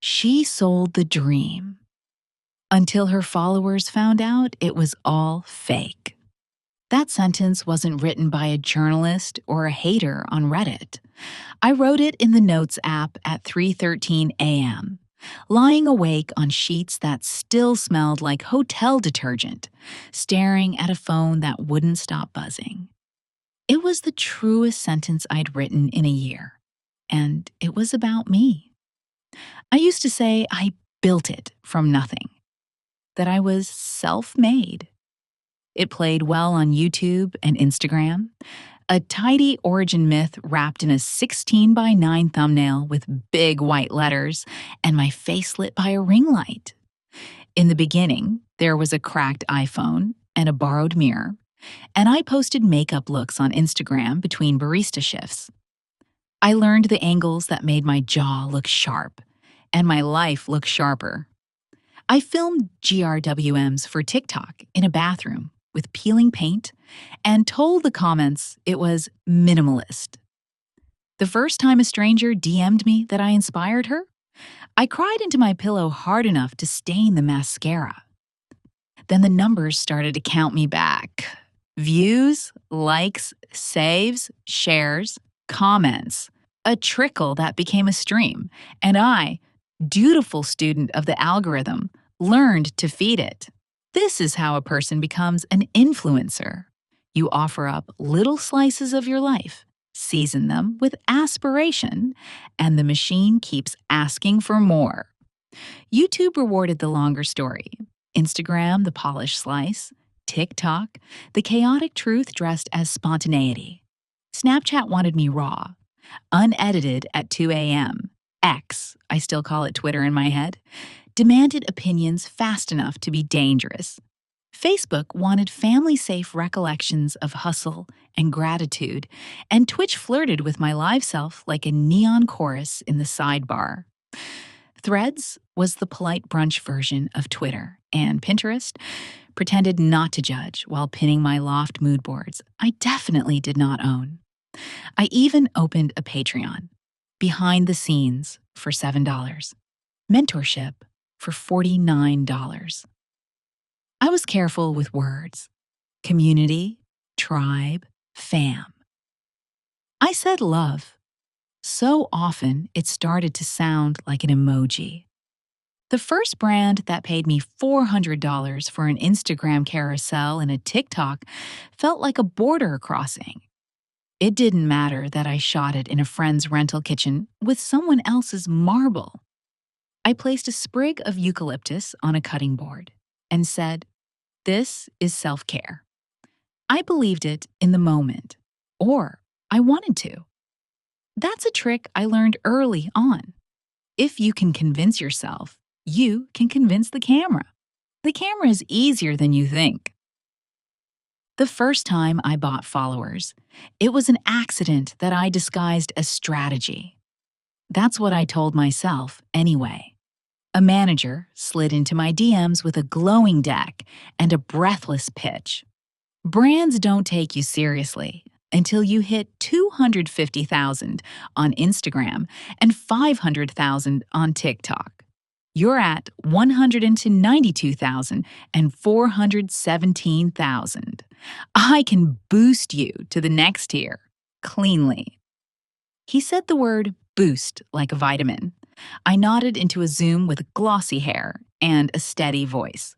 She sold the dream until her followers found out it was all fake. That sentence wasn't written by a journalist or a hater on Reddit. I wrote it in the Notes app at 3:13 a.m., lying awake on sheets that still smelled like hotel detergent, staring at a phone that wouldn't stop buzzing. It was the truest sentence I'd written in a year, and it was about me. I used to say I built it from nothing, that I was self-made. It played well on YouTube and Instagram, a tidy origin myth wrapped in a 16 by 9 thumbnail with big white letters and my face lit by a ring light. In the beginning, there was a cracked iPhone and a borrowed mirror, and I posted makeup looks on Instagram between barista shifts. I learned the angles that made my jaw look sharp and my life look sharper. I filmed GRWMs for TikTok in a bathroom with peeling paint and told the comments it was minimalist. The first time a stranger DM'd me that I inspired her, I cried into my pillow hard enough to stain the mascara. Then the numbers started to count me back. Views, likes, saves, shares, comments. A trickle that became a stream, and I, dutiful student of the algorithm, learned to feed it. This is how a person becomes an influencer. You offer up little slices of your life, season them with aspiration, and the machine keeps asking for more. YouTube rewarded the longer story, Instagram the polished slice, TikTok the chaotic truth dressed as spontaneity. Snapchat wanted me raw, unedited at 2 a.m. X, I still call it Twitter in my head, demanded opinions fast enough to be dangerous. Facebook wanted family-safe recollections of hustle and gratitude, and Twitch flirted with my live self like a neon chorus in the sidebar. Threads was the polite brunch version of Twitter, and Pinterest pretended not to judge while pinning my loft mood boards I definitely did not own. I even opened a Patreon, behind the scenes for $7, mentorship for $49. I was careful with words. Community, tribe, fam. I said love. So often it started to sound like an emoji. The first brand that paid me $400 for an Instagram carousel and a TikTok felt like a border crossing. It didn't matter that I shot it in a friend's rental kitchen with someone else's marble. I placed a sprig of eucalyptus on a cutting board and said, "This is self-care." I believed it in the moment, or I wanted to. That's a trick I learned early on. If you can convince yourself, you can convince the camera. The camera is easier than you think. The first time I bought followers, it was an accident that I disguised as strategy. That's what I told myself anyway. A manager slid into my DMs with a glowing deck and a breathless pitch. Brands don't take you seriously until you hit 250,000 on Instagram and 500,000 on TikTok. You're at 192,000 and 417,000. I can boost you to the next tier, cleanly. He said the word boost like a vitamin. I nodded into a Zoom with glossy hair and a steady voice.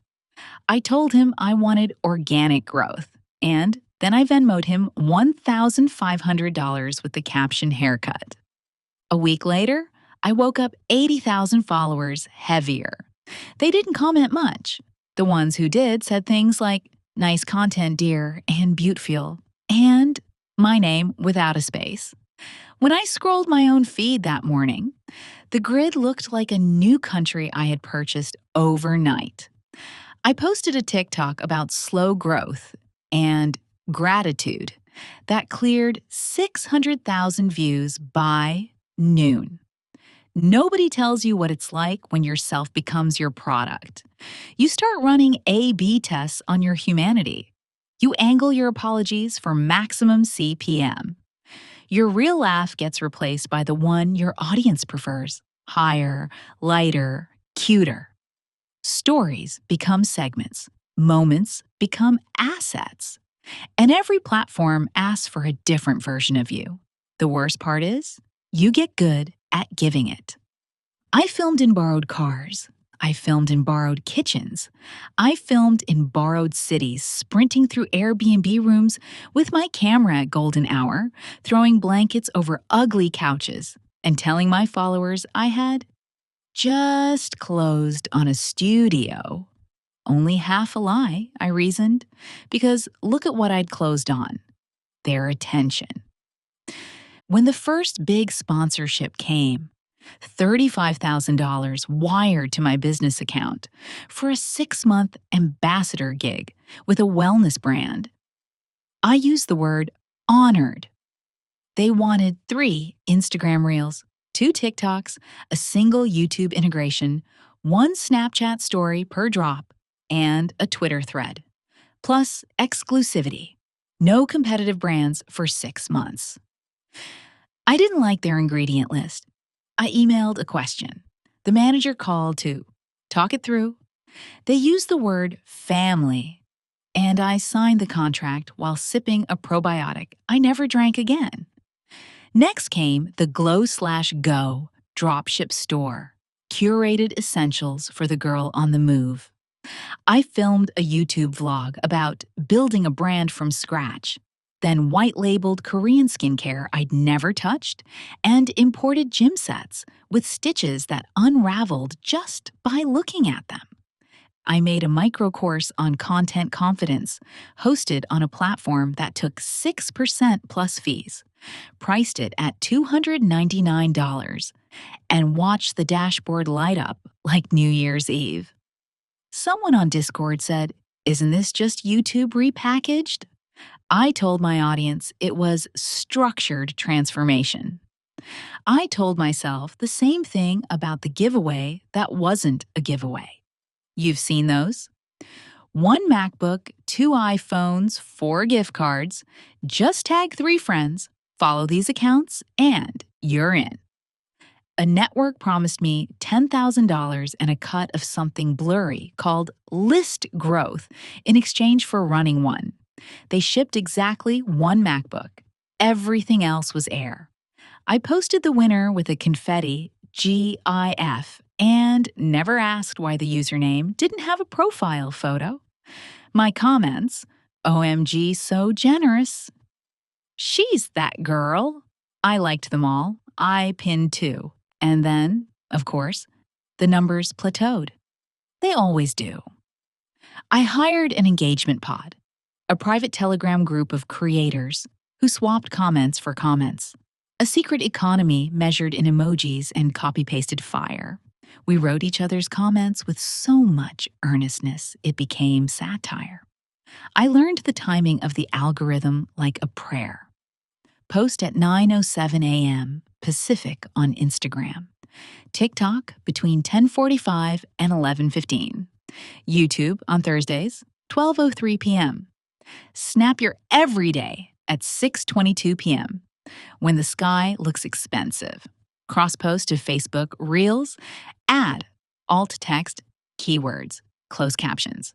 I told him I wanted organic growth, and then I Venmo'd him $1,500 with the caption haircut. A week later, I woke up 80,000 followers heavier. They didn't comment much. The ones who did said things like, "Nice content, dear," and "beautiful," and my name without a space. When I scrolled my own feed that morning, the grid looked like a new country I had purchased overnight. I posted a TikTok about slow growth and gratitude that cleared 600,000 views by noon. Nobody tells you what it's like when yourself becomes your product. You start running A/B tests on your humanity. You angle your apologies for maximum CPM. Your real laugh gets replaced by the one your audience prefers, higher, lighter, cuter. Stories become segments, moments become assets, and every platform asks for a different version of you. The worst part is, you get good at giving it. I filmed in borrowed cars. I filmed in borrowed kitchens. I filmed in borrowed cities, sprinting through Airbnb rooms with my camera at golden hour, throwing blankets over ugly couches, and telling my followers I had just closed on a studio. Only half a lie, I reasoned, because look at what I'd closed on: their attention. When the first big sponsorship came, $35,000 wired to my business account for a 6-month ambassador gig with a wellness brand. I used the word honored. They wanted 3 Instagram Reels, 2 TikToks, a single YouTube integration, 1 Snapchat story per drop, and a Twitter thread. Plus exclusivity. No competitive brands for 6 months. I didn't like their ingredient list. I emailed a question. The manager called to talk it through. They used the word family, and I signed the contract while sipping a probiotic I never drank again. Next came the Glow/Go dropship store, curated essentials for the girl on the move. I filmed a YouTube vlog about building a brand from scratch, then white-labeled Korean skincare I'd never touched, and imported gym sets with stitches that unraveled just by looking at them. I made a micro course on content confidence, hosted on a platform that took 6% plus fees, priced it at $299, and watched the dashboard light up like New Year's Eve. Someone on Discord said, "Isn't this just YouTube repackaged?" I told my audience it was structured transformation. I told myself the same thing about the giveaway that wasn't a giveaway. You've seen those? 1 MacBook, 2 iPhones, 4 gift cards. Just tag 3 friends, follow these accounts, and you're in. A network promised me $10,000 and a cut of something blurry called list growth in exchange for running one. They shipped exactly 1 MacBook. Everything else was air. I posted the winner with a confetti GIF and never asked why the username didn't have a profile photo. My comments: OMG, so generous. She's that girl. I liked them all. I pinned 2. And then, of course, the numbers plateaued. They always do. I hired an engagement pod, a private Telegram group of creators who swapped comments for comments. A secret economy measured in emojis and copy-pasted fire. We wrote each other's comments with so much earnestness it became satire. I learned the timing of the algorithm like a prayer. Post at 9:07 a.m. Pacific on Instagram. TikTok between 10:45 and 11:15. YouTube on Thursdays, 12:03 p.m. Snap your everyday at 6:22 p.m. when the sky looks expensive. Cross-post to Facebook Reels, add alt text, keywords, closed captions.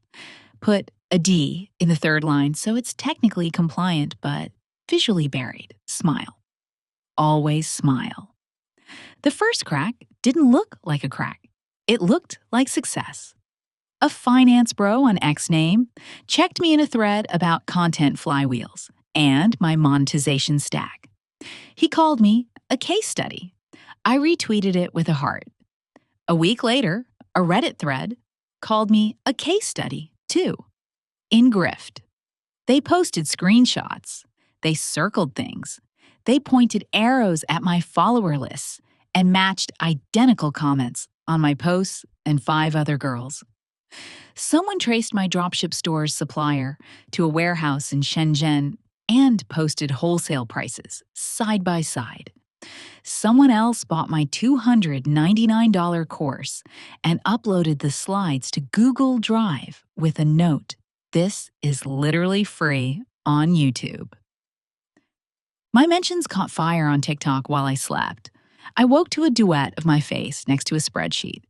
Put a D in the 3rd line so it's technically compliant but visually buried. Smile. Always smile. The first crack didn't look like a crack. It looked like success. A finance bro on X name checked me in a thread about content flywheels and my monetization stack. He called me a case study. I retweeted it with a heart. A week later, a Reddit thread called me a case study, too. In grift. They posted screenshots. They circled things. They pointed arrows at my follower lists and matched identical comments on my posts and 5 other girls. Someone traced my dropship store's supplier to a warehouse in Shenzhen and posted wholesale prices side by side. Someone else bought my $299 course and uploaded the slides to Google Drive with a note: "This is literally free on YouTube." My mentions caught fire on TikTok while I slept. I woke to a duet of my face next to a spreadsheet.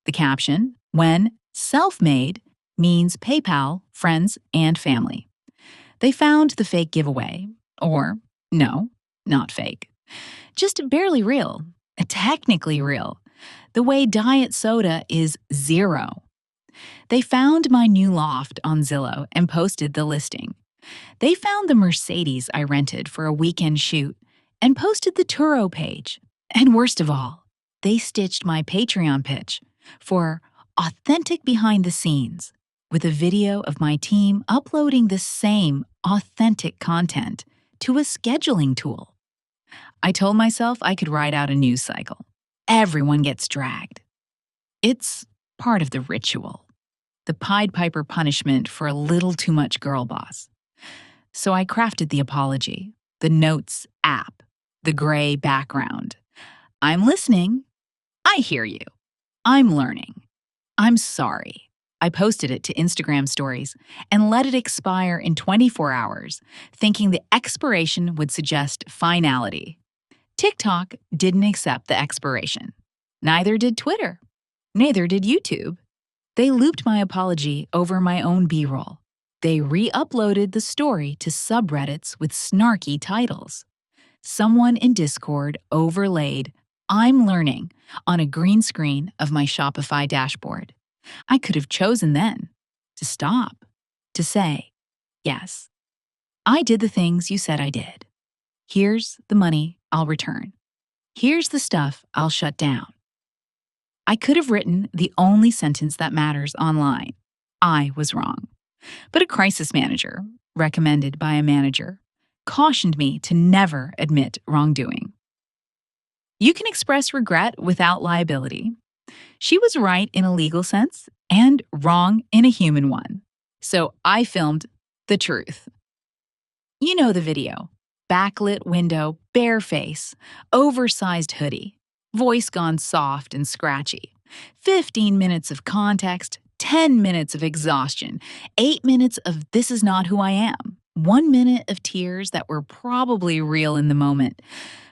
The caption, when self-made means PayPal, friends, and family. They found the fake giveaway. Or, no, not fake. Just barely real. Technically real. The way diet soda is zero. They found my new loft on Zillow and posted the listing. They found the Mercedes I rented for a weekend shoot and posted the Turo page. And worst of all, they stitched my Patreon pitch for authentic behind the scenes with a video of my team uploading the same authentic content to a scheduling tool. I told myself I could ride out a news cycle. Everyone gets dragged. It's part of the ritual, the Pied Piper punishment for a little too much girl boss. So I crafted the apology, the notes app, the gray background. I'm listening. I hear you. I'm learning. I'm sorry. I posted it to Instagram stories and let it expire in 24 hours, thinking the expiration would suggest finality. TikTok didn't accept the expiration. Neither did Twitter. Neither did YouTube. They looped my apology over my own B-roll. They re-uploaded the story to subreddits with snarky titles. Someone in Discord overlaid "I'm learning" on a green screen of my Shopify dashboard. I could have chosen then to stop, to say, yes, I did the things you said I did. Here's the money I'll return. Here's the stuff I'll shut down. I could have written the only sentence that matters online. I was wrong. But a crisis manager, recommended by a manager, cautioned me to never admit wrongdoing. You can express regret without liability. She was right in a legal sense and wrong in a human one. So I filmed the truth. You know the video. Backlit window, bare face, oversized hoodie, voice gone soft and scratchy. 15 minutes of context, 10 minutes of exhaustion, 8 minutes of this is not who I am, 1 minute of tears that were probably real in the moment.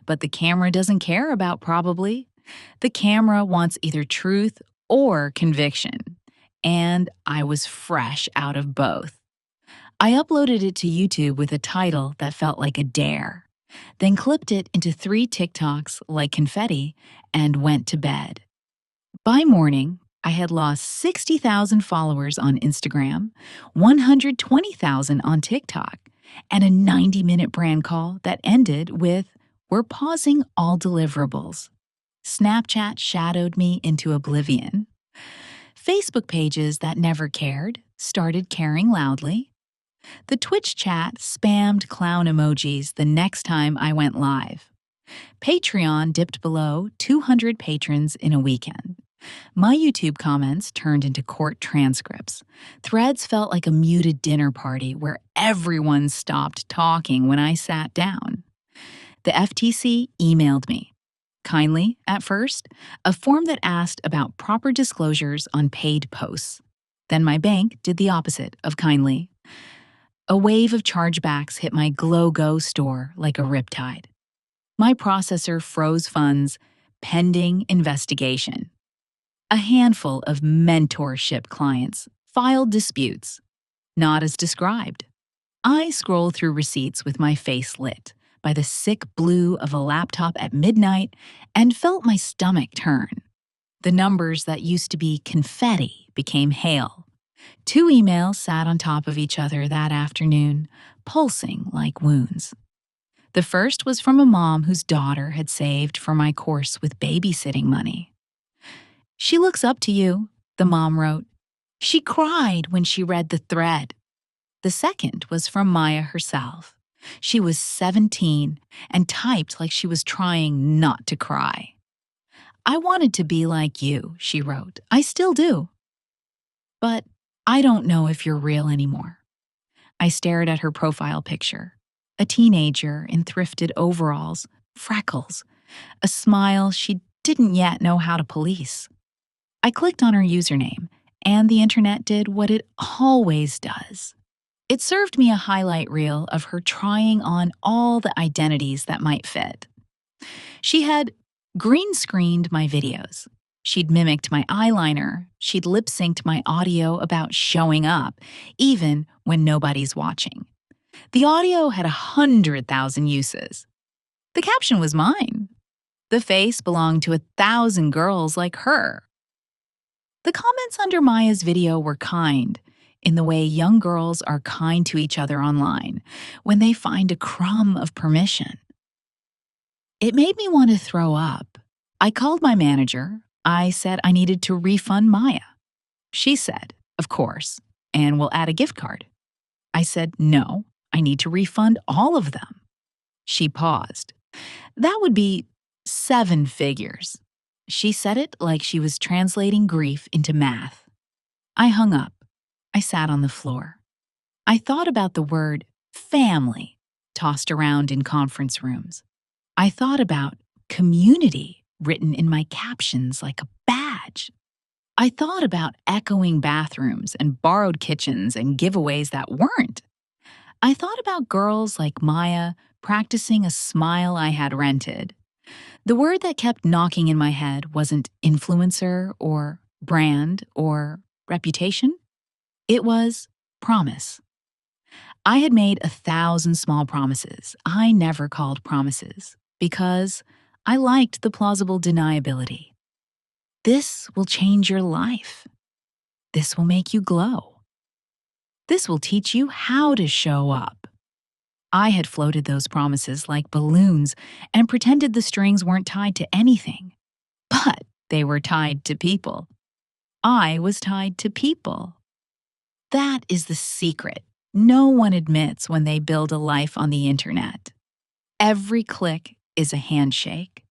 But the camera doesn't care about probably. The camera wants either truth or conviction. And I was fresh out of both. I uploaded it to YouTube with a title that felt like a dare, then clipped it into 3 TikToks like confetti and went to bed. By morning, I had lost 60,000 followers on Instagram, 120,000 on TikTok, and a 90-minute brand call that ended with, "We're pausing all deliverables." Snapchat shadowed me into oblivion. Facebook pages that never cared started caring loudly. The Twitch chat spammed clown emojis the next time I went live. Patreon dipped below 200 patrons in a weekend. My YouTube comments turned into court transcripts. Threads felt like a muted dinner party where everyone stopped talking when I sat down. The FTC emailed me. Kindly, at first, a form that asked about proper disclosures on paid posts. Then my bank did the opposite of kindly. A wave of chargebacks hit my GlowGo store like a riptide. My processor froze funds pending investigation. A handful of mentorship clients filed disputes, not as described. I scrolled through receipts with my face lit by the sick blue of a laptop at midnight and felt my stomach turn. The numbers that used to be confetti became hail. 2 emails sat on top of each other that afternoon, pulsing like wounds. The first was from a mom whose daughter had saved for my course with babysitting money. "She looks up to you," the mom wrote. "She cried when she read the thread." The second was from Maya herself. She was 17 and typed like she was trying not to cry. "I wanted to be like you," she wrote. "I still do. But I don't know if you're real anymore." I stared at her profile picture. A teenager in thrifted overalls, freckles, a smile she didn't yet know how to police. I clicked on her username, and the internet did what it always does. It served me a highlight reel of her trying on all the identities that might fit. She had green screened my videos. She'd mimicked my eyeliner. She'd lip synced my audio about showing up, even when nobody's watching. The audio had 100,000 uses. The caption was mine. The face belonged to 1,000 girls like her. The comments under Maya's video were kind, in the way young girls are kind to each other online when they find a crumb of permission. It made me want to throw up. I called my manager. I said I needed to refund Maya. She said, of course, and we'll add a gift card. I said, no, I need to refund all of them. She paused. That would be 7 figures. She said it like she was translating grief into math. I hung up. I sat on the floor. I thought about the word family tossed around in conference rooms. I thought about community written in my captions like a badge. I thought about echoing bathrooms and borrowed kitchens and giveaways that weren't. I thought about girls like Maya practicing a smile I had rented. The word that kept knocking in my head wasn't influencer or brand or reputation. It was promise. I had made 1,000 small promises I never called promises because I liked the plausible deniability. This will change your life. This will make you glow. This will teach you how to show up. I had floated those promises like balloons and pretended the strings weren't tied to anything. But they were tied to people. I was tied to people. That is the secret no one admits when they build a life on the internet. Every click is a handshake.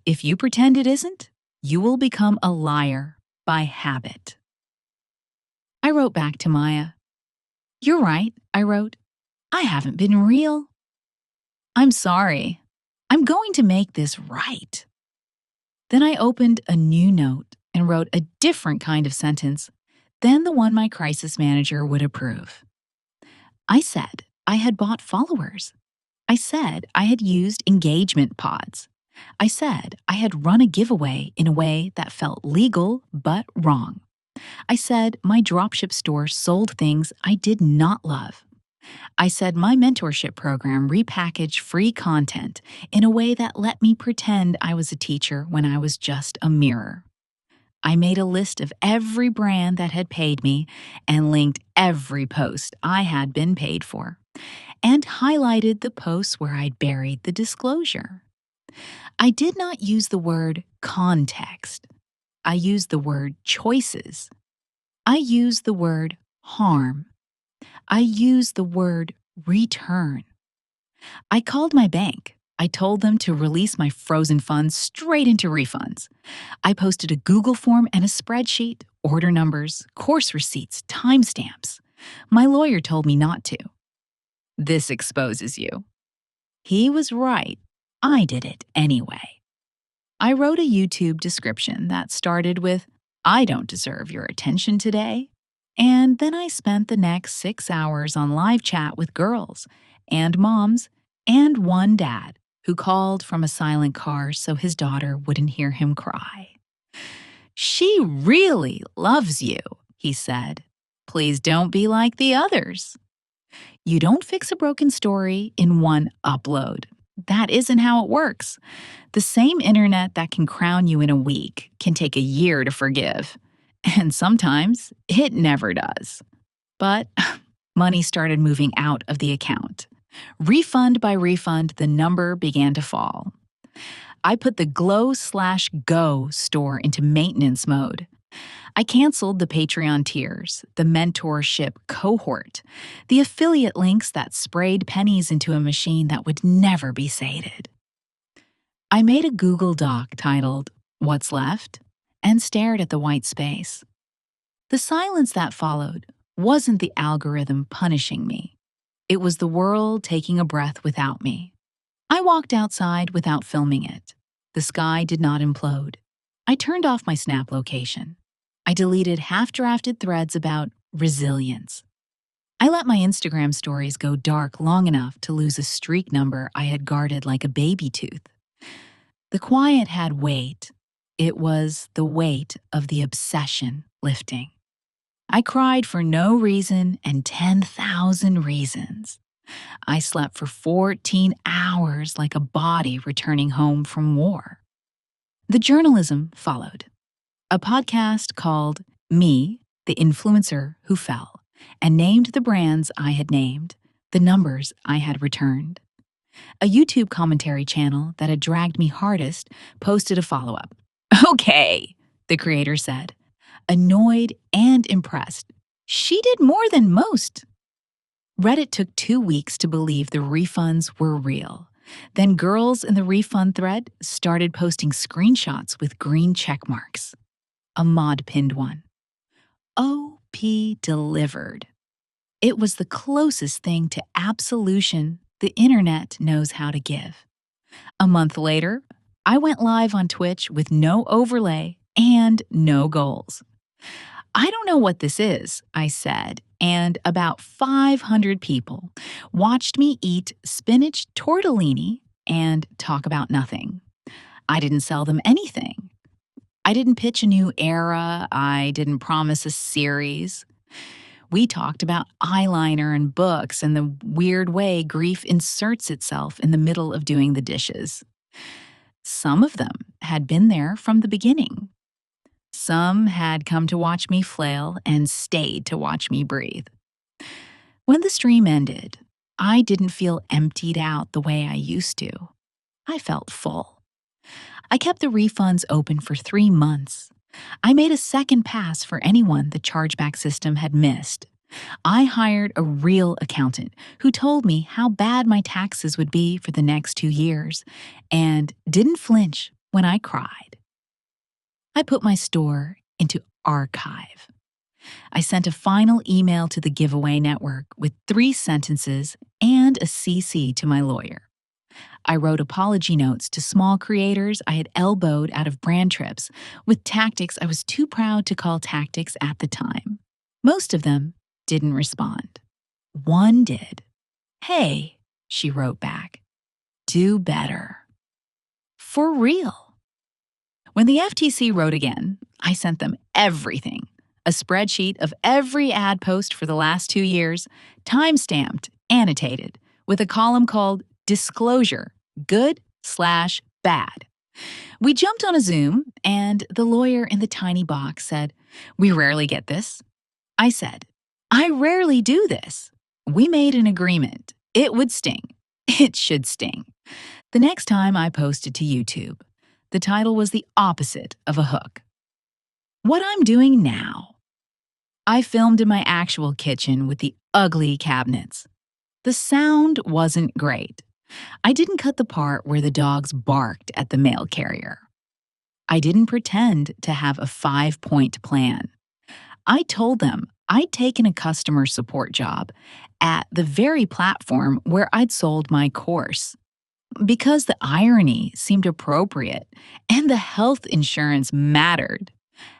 If you pretend it isn't, you will become a liar by habit. I wrote back to Maya. You're right, I wrote. I haven't been real. I'm sorry. I'm going to make this right. Then I opened a new note and wrote a different kind of sentence than the one my crisis manager would approve. I said I had bought followers. I said I had used engagement pods. I said I had run a giveaway in a way that felt legal but wrong. I said my dropship store sold things I did not love. I said my mentorship program repackaged free content in a way that let me pretend I was a teacher when I was just a mirror. I made a list of every brand that had paid me and linked every post I had been paid for, and highlighted the posts where I'd buried the disclosure. I did not use the word context. I used the word choices. I used the word harm. I used the word return. I called my bank. I told them to release my frozen funds straight into refunds. I posted a Google form and a spreadsheet, order numbers, course receipts, timestamps. My lawyer told me not to. This exposes you. He was right. I did it anyway. I wrote a YouTube description that started with, I don't deserve your attention today. And then I spent the next 6 hours on live chat with girls and moms and one dad who called from a silent car so his daughter wouldn't hear him cry. She really loves you, he said. Please don't be like the others. You don't fix a broken story in one upload. That isn't how it works. The same internet that can crown you in a week can take a year to forgive. And sometimes it never does. But money started moving out of the account. Refund by refund, the number began to fall. I put the Glow/Go store into maintenance mode. I canceled the Patreon tiers, the mentorship cohort, the affiliate links that sprayed pennies into a machine that would never be sated. I made a Google Doc titled, What's Left? And stared at the white space. The silence that followed wasn't the algorithm punishing me. It was the world taking a breath without me. I walked outside without filming it. The sky did not implode. I turned off my Snap location. I deleted half-drafted threads about resilience. I let my Instagram stories go dark long enough to lose a streak number I had guarded like a baby tooth. The quiet had weight. It was the weight of the obsession lifting. I cried for no reason and 10,000 reasons. I slept for 14 hours like a body returning home from war. The journalism followed. A podcast called Me, the Influencer Who Fell, and named the brands I had named, the numbers I had returned. A YouTube commentary channel that had dragged me hardest posted a follow-up. Okay, the creator said, annoyed and impressed. She did more than most. Reddit took 2 weeks to believe the refunds were real. Then girls in the refund thread started posting screenshots with green check marks. A mod pinned one. OP delivered. It was the closest thing to absolution the internet knows how to give. A month later, I went live on Twitch with no overlay and no goals. I don't know what this is, I said, and about 500 people watched me eat spinach tortellini and talk about nothing. I didn't sell them anything. I didn't pitch a new era. I didn't promise a series. We talked about eyeliner and books and the weird way grief inserts itself in the middle of doing the dishes. Some of them had been there from the beginning. Some had come to watch me flail and stayed to watch me breathe. When the stream ended, I didn't feel emptied out the way I used to. I felt full. I kept the refunds open for 3 months. I made a second pass for anyone the chargeback system had missed. I hired a real accountant who told me how bad my taxes would be for the next 2 years and didn't flinch when I cried. I put my store into archive. I sent a final email to the giveaway network with 3 sentences and a CC to my lawyer. I wrote apology notes to small creators I had elbowed out of brand trips with tactics I was too proud to call tactics at the time. Most of them didn't respond. One did. Hey, she wrote back, do better. For real. When the FTC wrote again, I sent them everything. A spreadsheet of every ad post for the last 2 years, time-stamped, annotated, with a column called Disclosure, good/bad. We jumped on a Zoom, and the lawyer in the tiny box said, we rarely get this. I said, I rarely do this. We made an agreement. It would sting. It should sting. The next time I posted to YouTube, the title was the opposite of a hook. What I'm doing now. I filmed in my actual kitchen with the ugly cabinets. The sound wasn't great. I didn't cut the part where the dogs barked at the mail carrier. I didn't pretend to have a 5-point plan. I told them I'd taken a customer support job at the very platform where I'd sold my course. Because the irony seemed appropriate and the health insurance mattered,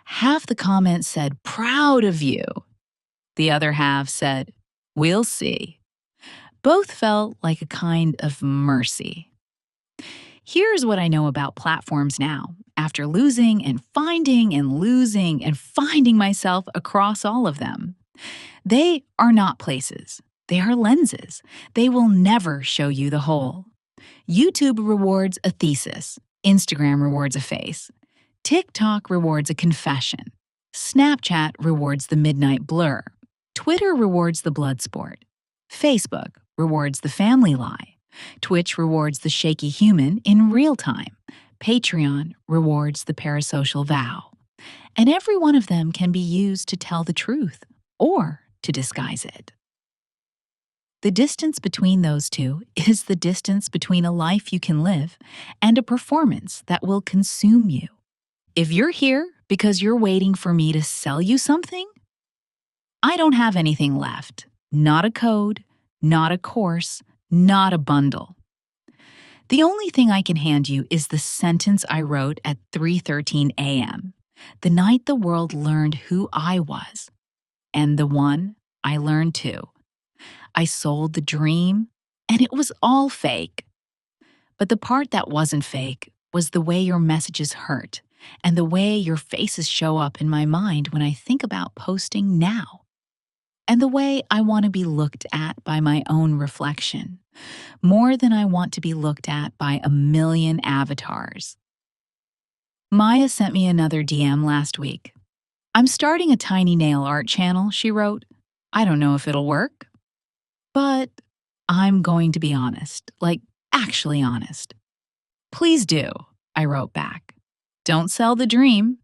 half the comments said, proud of you. The other half said, we'll see. Both felt like a kind of mercy. Here's what I know about platforms now, after losing and finding and losing and finding myself across all of them. They are not places. They are lenses. They will never show you the whole. YouTube rewards a thesis. Instagram rewards a face. TikTok rewards a confession. Snapchat rewards the midnight blur. Twitter rewards the blood sport. Facebook rewards the family lie. Twitch rewards the shaky human in real time. Patreon rewards the parasocial vow. And every one of them can be used to tell the truth or to disguise it. The distance between those two is the distance between a life you can live and a performance that will consume you. If you're here because you're waiting for me to sell you something, I don't have anything left. Not a code, not a course, not a bundle. The only thing I can hand you is the sentence I wrote at 3:13 a.m., the night the world learned who I was, and the one I learned too. I sold the dream, and it was all fake. But the part that wasn't fake was the way your messages hurt and the way your faces show up in my mind when I think about posting now, and the way I want to be looked at by my own reflection, more than I want to be looked at by a million avatars. Maya sent me another DM last week. "I'm starting a tiny nail art channel," she wrote. "I don't know if it'll work, but I'm going to be honest, like actually honest." "Please do," I wrote back. "Don't sell the dream,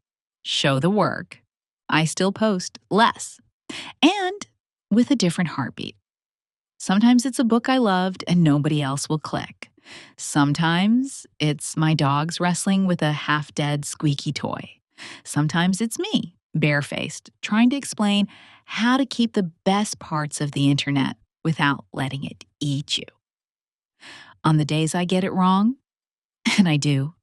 show the work." I still post less and with a different heartbeat. Sometimes it's a book I loved and nobody else will click. Sometimes it's my dogs wrestling with a half-dead squeaky toy. Sometimes it's me, barefaced, trying to explain how to keep the best parts of the internet without letting it eat you. On the days I get it wrong, and I do,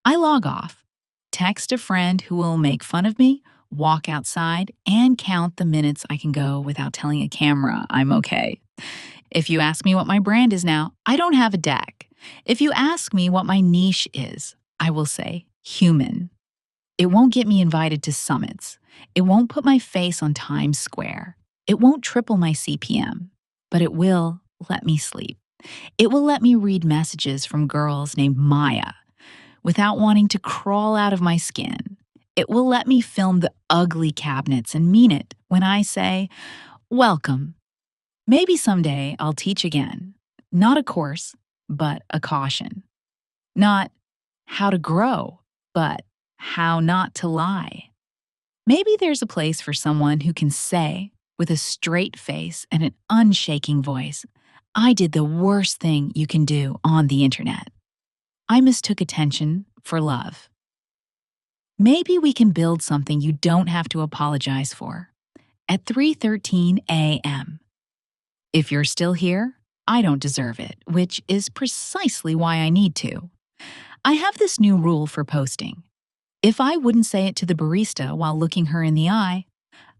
I log off, text a friend who will make fun of me, walk outside, and count the minutes I can go without telling a camera I'm okay. If you ask me what my brand is now, I don't have a deck. If you ask me what my niche is, I will say human. It won't get me invited to summits. It won't put my face on Times Square. It won't triple my CPM, but it will let me sleep. It will let me read messages from girls named Maya without wanting to crawl out of my skin. It will let me film the ugly cabinets and mean it when I say, "Welcome." Maybe someday I'll teach again. Not a course, but a caution. Not how to grow, but how not to lie. Maybe there's a place for someone who can say, with a straight face and an unshaking voice, "I did the worst thing you can do on the internet. I mistook attention for love." Maybe we can build something you don't have to apologize for at 3:13 a.m. If you're still here, I don't deserve it, which is precisely why I need to. I have this new rule for posting. If I wouldn't say it to the barista while looking her in the eye,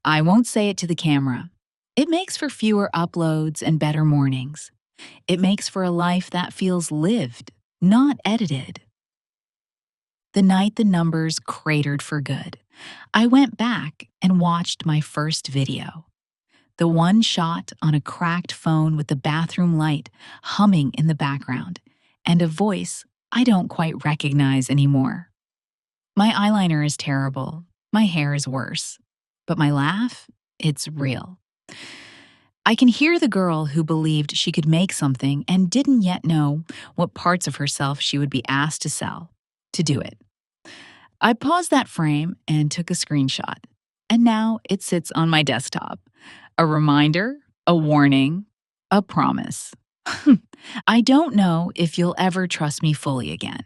I won't say it to the camera. It makes for fewer uploads and better mornings. It makes for a life that feels lived, not edited. The night the numbers cratered for good, I went back and watched my first video. The one shot on a cracked phone with the bathroom light humming in the background, and a voice I don't quite recognize anymore. My eyeliner is terrible, my hair is worse, but my laugh, it's real. I can hear the girl who believed she could make something and didn't yet know what parts of herself she would be asked to sell to do it. I paused that frame and took a screenshot, and now it sits on my desktop. A reminder, a warning, a promise. I don't know if you'll ever trust me fully again.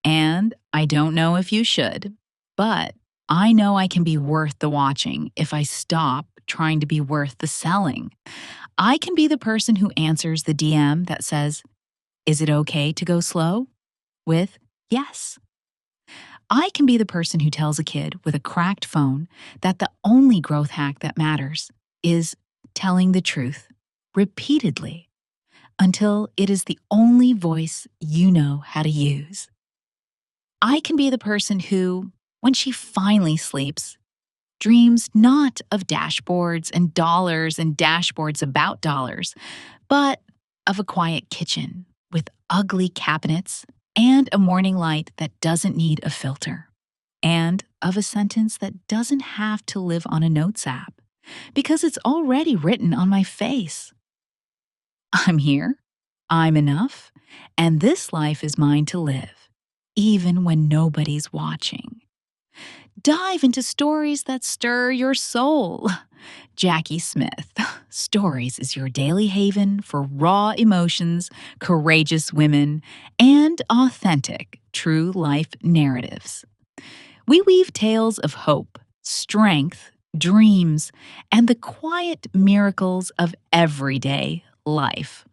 And I don't know if you should. But I know I can be worth the watching if I stop trying to be worth the selling. I can be the person who answers the DM that says, "Is it okay to go slow?" with "Yes." I can be the person who tells a kid with a cracked phone that the only growth hack that matters is telling the truth repeatedly until it is the only voice you know how to use. I can be the person who, when she finally sleeps, dreams not of dashboards and dashboards about dollars, but of a quiet kitchen with ugly cabinets and a morning light that doesn't need a filter, and of a sentence that doesn't have to live on a notes app because it's already written on my face. I'm here, I'm enough, and this life is mine to live, even when nobody's watching. Dive into stories that stir your soul. Jackie Smith. Stories is your daily haven for raw emotions, courageous women, and authentic, true life narratives. We weave tales of hope, strength, dreams, and the quiet miracles of everyday life.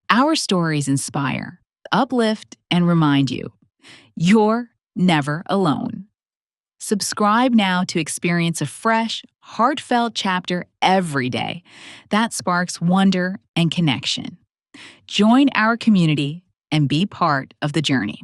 Our stories inspire, uplift, and remind you you're never alone. Subscribe now to experience a fresh, heartfelt chapter every day that sparks wonder and connection. Join our community and be part of the journey.